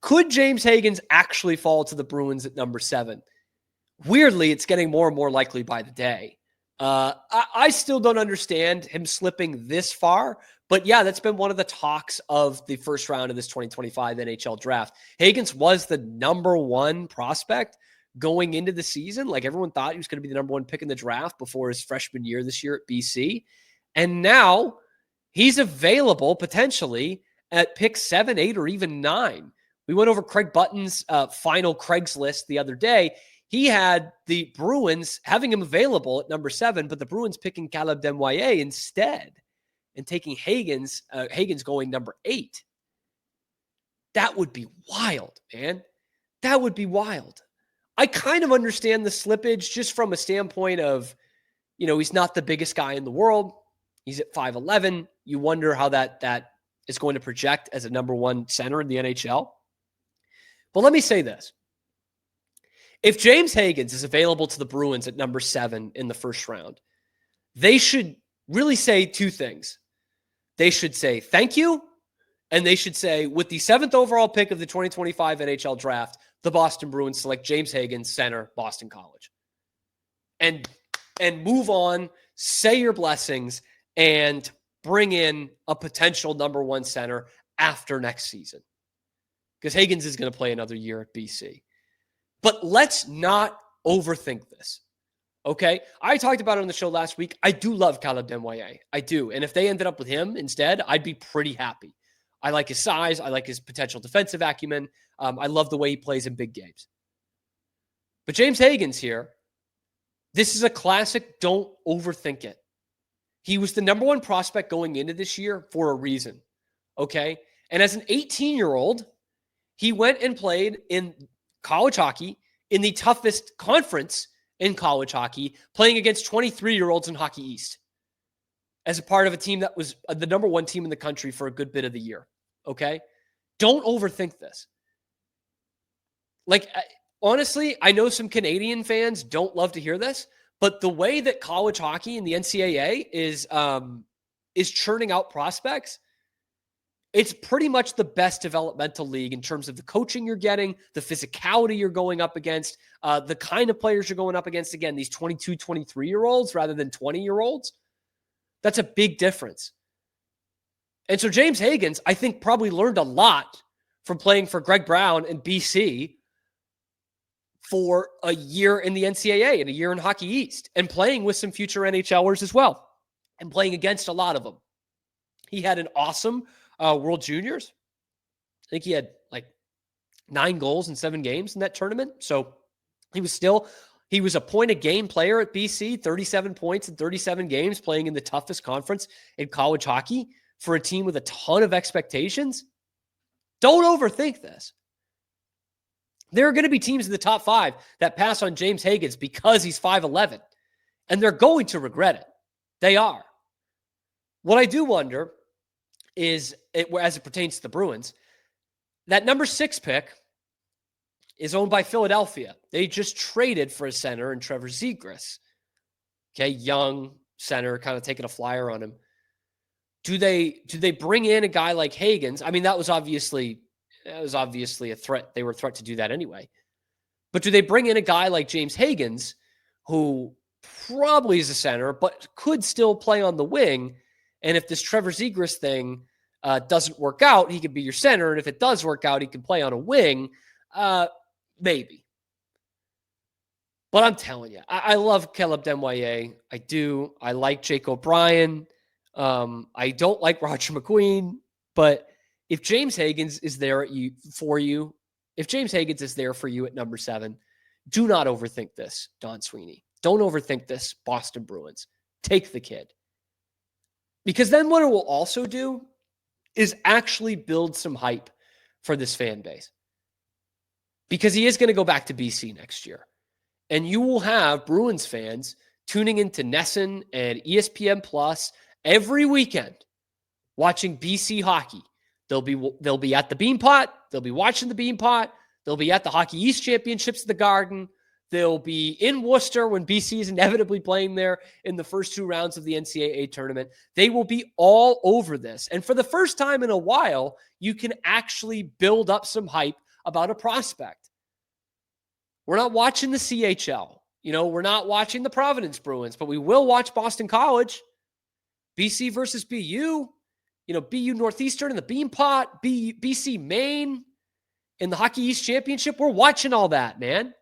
Could James Hagens actually fall to the Bruins at number 7? Weirdly, it's getting more and more likely by the day. I still don't understand him slipping this far, but yeah, that's been one of the talks of the first round of this 2025 NHL draft. Hagens was the number 1 prospect going into the season. Like, everyone thought he was going to be the number 1 pick in the draft before his freshman year this year at BC. And now he's available potentially at pick 7, 8, or even 9. We went over Craig Button's final Craigslist the other day. He had the Bruins having him available at number 7, but the Bruins picking Caleb Desnoyers instead and taking Hagens going number 8. That would be wild, man. That would be wild. I kind of understand the slippage just from a standpoint of, he's not the biggest guy in the world. He's at 5'11". You wonder how that is going to project as a number 1 center in the NHL. But let me say this. If James Hagens is available to the Bruins at number 7 in the first round, they should really say 2 things. They should say thank you, and they should say, with the 7th overall pick of the 2025 NHL draft, the Boston Bruins select James Hagens, center, Boston College. And move on, say your blessings, and bring in a potential number 1 center after next season. Because Hagens is going to play another year at BC. But let's not overthink this, okay? I talked about it on the show last week. I do love Caleb Desnoyers. I do. And if they ended up with him instead, I'd be pretty happy. I like his size. I like his potential defensive acumen. I love the way he plays in big games. But James Hagens here, this is a classic don't overthink it. He was the number 1 prospect going into this year for a reason, okay? And as an 18-year-old, he went and played in college hockey in the toughest conference in college hockey, playing against 23-year-olds in Hockey East as a part of a team that was the number 1 team in the country for a good bit of the year, okay? Don't overthink this. Like, honestly, I know some Canadian fans don't love to hear this, but the way that college hockey and the NCAA is churning out prospects, it's pretty much the best developmental league in terms of the coaching you're getting, the physicality you're going up against, the kind of players you're going up against. Again, these 22, 23-year-olds rather than 20-year-olds. That's a big difference. And so James Hagens, I think, probably learned a lot from playing for Greg Brown and BC for a year in the NCAA and a year in Hockey East and playing with some future NHLers as well and playing against a lot of them. He had an awesome World Juniors. I think he had like 9 goals in 7 games in that tournament. So he was a point-a-game player at BC, 37 points in 37 games, playing in the toughest conference in college hockey for a team with a ton of expectations. Don't overthink this. There are going to be teams in the top 5 that pass on James Hagens because he's 5'11", and they're going to regret it. They are. What I do wonder is, as it pertains to the Bruins, that number 6 pick is owned by Philadelphia. They just traded for a center in Trevor Zegras. Okay, young center, kind of taking a flyer on him. Do they bring in a guy like Hagens? I mean, that was obviously a threat. They were a threat to do that anyway. But do they bring in a guy like James Hagens, who probably is a center, but could still play on the wing? And if this Trevor Zegras thing doesn't work out, he could be your center. And if it does work out, he can play on a wing. Maybe. But I'm telling you, I love Caleb Desnoyers. I do. I like Jake O'Brien. I don't like Roger McQueen. But if James Hagens is there if James Hagens is there for you at number 7, do not overthink this, Don Sweeney. Don't overthink this, Boston Bruins. Take the kid. Because then what it will also do is actually build some hype for this fan base. Because he is going to go back to BC next year. And you will have Bruins fans tuning into NESN and ESPN Plus every weekend watching BC hockey. They'll be at the Beanpot. They'll be watching the Beanpot. They'll be at the Hockey East Championships at the Garden. They'll be in Worcester when BC is inevitably playing there in the first 2 rounds of the NCAA tournament. They will be all over this. And for the first time in a while, you can actually build up some hype about a prospect. We're not watching the CHL. We're not watching the Providence Bruins, but we will watch Boston College, BC versus BU, BU Northeastern in the Beanpot, BC Maine in the Hockey East Championship. We're watching all that, man.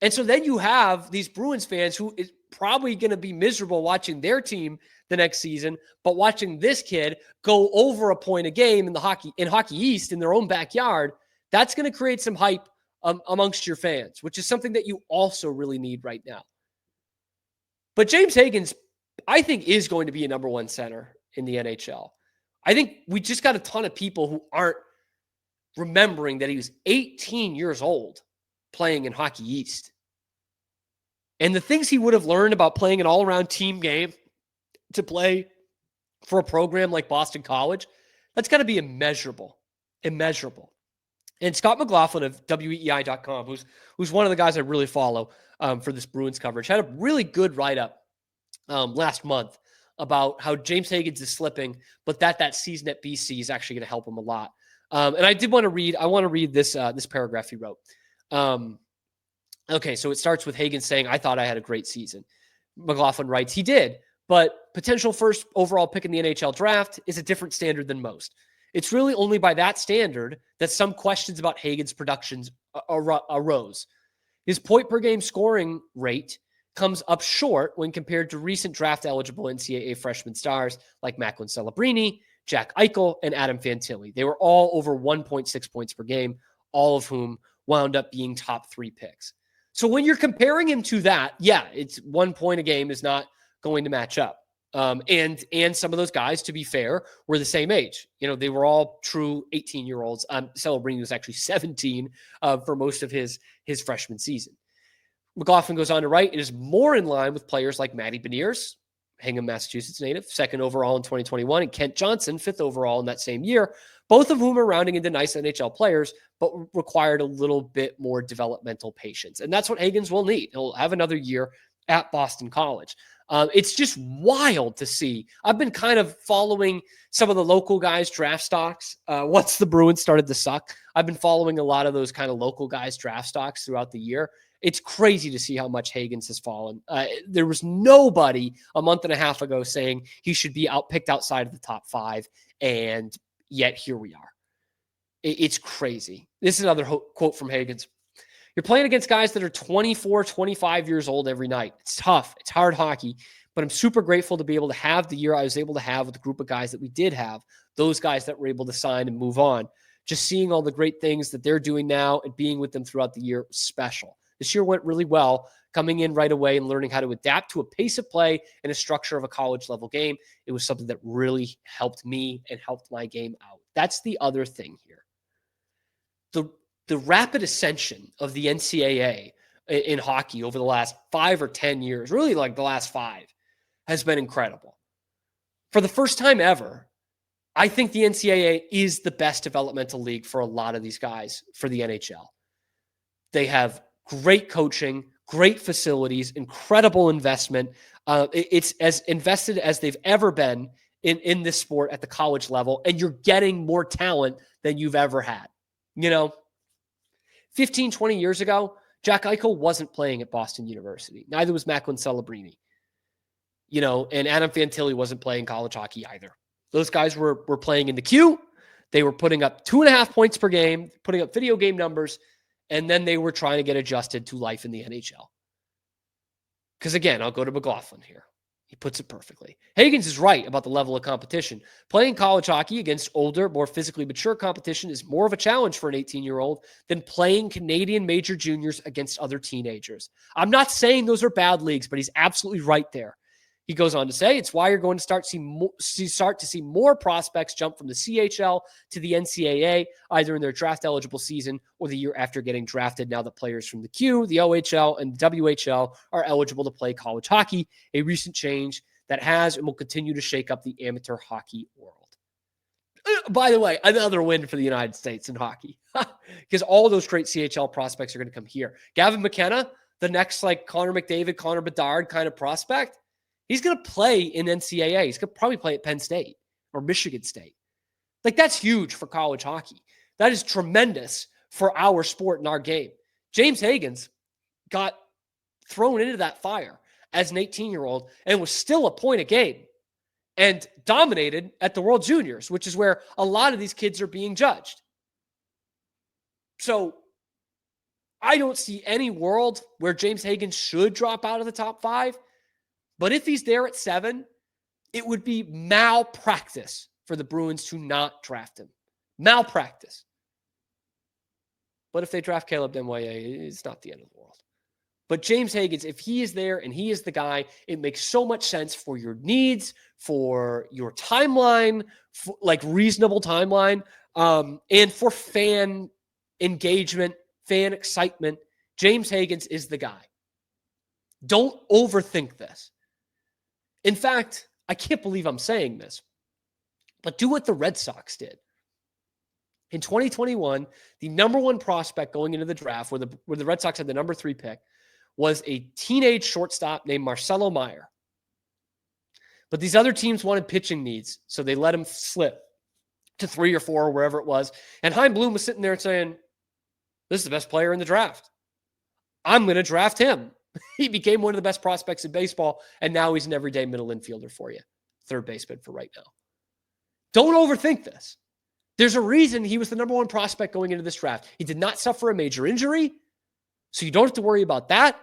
And so then you have these Bruins fans who is probably going to be miserable watching their team the next season, but watching this kid go over a point a game in Hockey East in their own backyard, that's going to create some hype amongst your fans, which is something that you also really need right now. But James Hagens, I think, is going to be a number one center in the NHL. I think we just got a ton of people who aren't remembering that he was 18 years old playing in Hockey East. And the things he would have learned about playing an all-around team game to play for a program like Boston College, that's got to be immeasurable. And Scott McLaughlin of WEEI.com, who's one of the guys I really follow for this Bruins coverage, had a really good write-up last month about how James Hagens is slipping, but that season at BC is actually going to help him a lot. And I want to read this paragraph he wrote. Okay, so it starts with Hagens saying, "I thought I had a great season." McLaughlin writes, "He did, but potential first overall pick in the NHL draft is a different standard than most. It's really only by that standard that some questions about Hagens' productions arose. His point per game scoring rate comes up short when compared to recent draft-eligible NCAA freshman stars like Macklin Celebrini, Jack Eichel, and Adam Fantilli. They were all over 1.6 points per game, all of whom wound up being top 3 picks. So when you're comparing him to that, yeah, it's 1 point a game is not going to match up. And some of those guys, to be fair, were the same age. They were all true 18-year-olds. Celebrini was actually 17 for most of his freshman season. McLaughlin goes on to write, "It is more in line with players like Matty Beniers, Hingham, Massachusetts native, 2nd overall in 2021, and Kent Johnson, 5th overall in that same year, both of whom are rounding into nice NHL players, but required a little bit more developmental patience." And that's what Hagens will need. He'll have another year at Boston College. It's just wild to see. I've been kind of following some of the local guys' draft stocks. Once the Bruins started to suck, I've been following a lot of those kind of local guys' draft stocks throughout the year. It's crazy to see how much Hagens has fallen. There was nobody a month and a half ago saying he should be picked outside of the top 5, and yet here we are. It's crazy. This is another quote from Hagens. "You're playing against guys that are 24, 25 years old every night. It's tough. It's hard hockey, but I'm super grateful to be able to have the year I was able to have with the group of guys that we did have, those guys that were able to sign and move on. Just seeing all the great things that they're doing now and being with them throughout the year was special. This year went really well, coming in right away and learning how to adapt to a pace of play and a structure of a college-level game. It was something that really helped me and helped my game out." That's the other thing here. The rapid ascension of the NCAA in hockey over the last 5 or 10 years, really like the last 5, has been incredible. For the first time ever, I think the NCAA is the best developmental league for a lot of these guys for the NHL. They have great coaching, great facilities, incredible investment. It's as invested as they've ever been in this sport at the college level, and you're getting more talent than you've ever had. 15, 20 years ago, Jack Eichel wasn't playing at Boston University. Neither was Macklin Celebrini. And Adam Fantilli wasn't playing college hockey either. Those guys were playing in the queue. They were putting up 2.5 points per game, putting up video game numbers, and then they were trying to get adjusted to life in the NHL. Because again, I'll go to McLaughlin here. He puts it perfectly. Hagens is right about the level of competition. Playing college hockey against older, more physically mature competition is more of a challenge for an 18-year-old than playing Canadian major juniors against other teenagers. I'm not saying those are bad leagues, but he's absolutely right there. He goes on to say, it's why you're going to start to see more prospects jump from the CHL to the NCAA, either in their draft-eligible season or the year after getting drafted, now that players from the Q, the OHL, and the WHL are eligible to play college hockey, a recent change that has and will continue to shake up the amateur hockey world. By the way, another win for the United States in hockey, because all those great CHL prospects are going to come here. Gavin McKenna, the next like Connor McDavid, Connor Bedard kind of prospect, he's going to play in NCAA. He's going to probably play at Penn State or Michigan State. Like, that's huge for college hockey. That is tremendous for our sport and our game. James Hagens got thrown into that fire as an 18-year-old and was still a point a game and dominated at the World Juniors, which is where a lot of these kids are being judged. So I don't see any world where James Hagens should drop out of the top 5. But if he's there at 7, it would be malpractice for the Bruins to not draft him. Malpractice. But if they draft Caleb Desnoyers, it's not the end of the world. But James Hagens, if he is there and he is the guy, it makes so much sense for your needs, for your timeline, for like reasonable timeline, and for fan engagement, fan excitement. James Hagens is the guy. Don't overthink this. In fact, I can't believe I'm saying this, but do what the Red Sox did. In 2021, the number 1 prospect going into the draft, where the Red Sox had the number 3 pick, was a teenage shortstop named Marcelo Meyer. But these other teams wanted pitching needs, so they let him slip to 3 or 4 or wherever it was. And Chaim Bloom was sitting there saying, this is the best player in the draft. I'm going to draft him. He became one of the best prospects in baseball, and now he's an everyday middle infielder for you. Third baseman for right now. Don't overthink this. There's a reason he was the number 1 prospect going into this draft. He did not suffer a major injury, so you don't have to worry about that.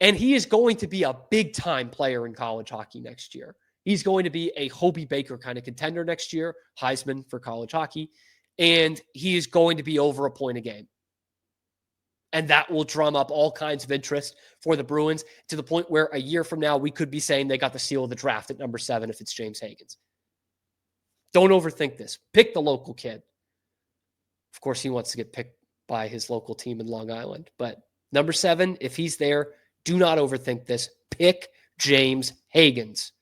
And he is going to be a big-time player in college hockey next year. He's going to be a Hobie Baker kind of contender next year, Heisman for college hockey, and he is going to be over a point a game. And that will drum up all kinds of interest for the Bruins to the point where a year from now, we could be saying they got the steal of the draft at number 7 if it's James Hagens. Don't overthink this. Pick the local kid. Of course, he wants to get picked by his local team in Long Island. But number 7, if he's there, do not overthink this. Pick James Hagens.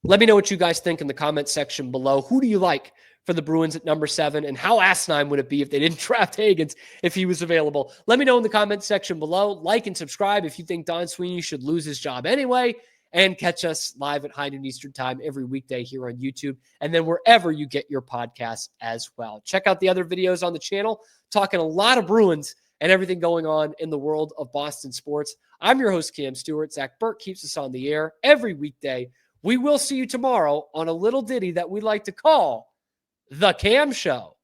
Let me know what you guys think in the comment section below. Who do you like for the Bruins at number 7, and how asinine would it be if they didn't draft Hagens if he was available? Let me know in the comment section below. Like and subscribe if you think Don Sweeney should lose his job anyway, and catch us live at high noon Eastern time every weekday here on YouTube, and then wherever you get your podcasts as well. Check out the other videos on the channel, talking a lot of Bruins and everything going on in the world of Boston sports. I'm your host, Cam Stewart. Zach Burke keeps us on the air every weekday. We will see you tomorrow on a little ditty that we like to call The Cam Show.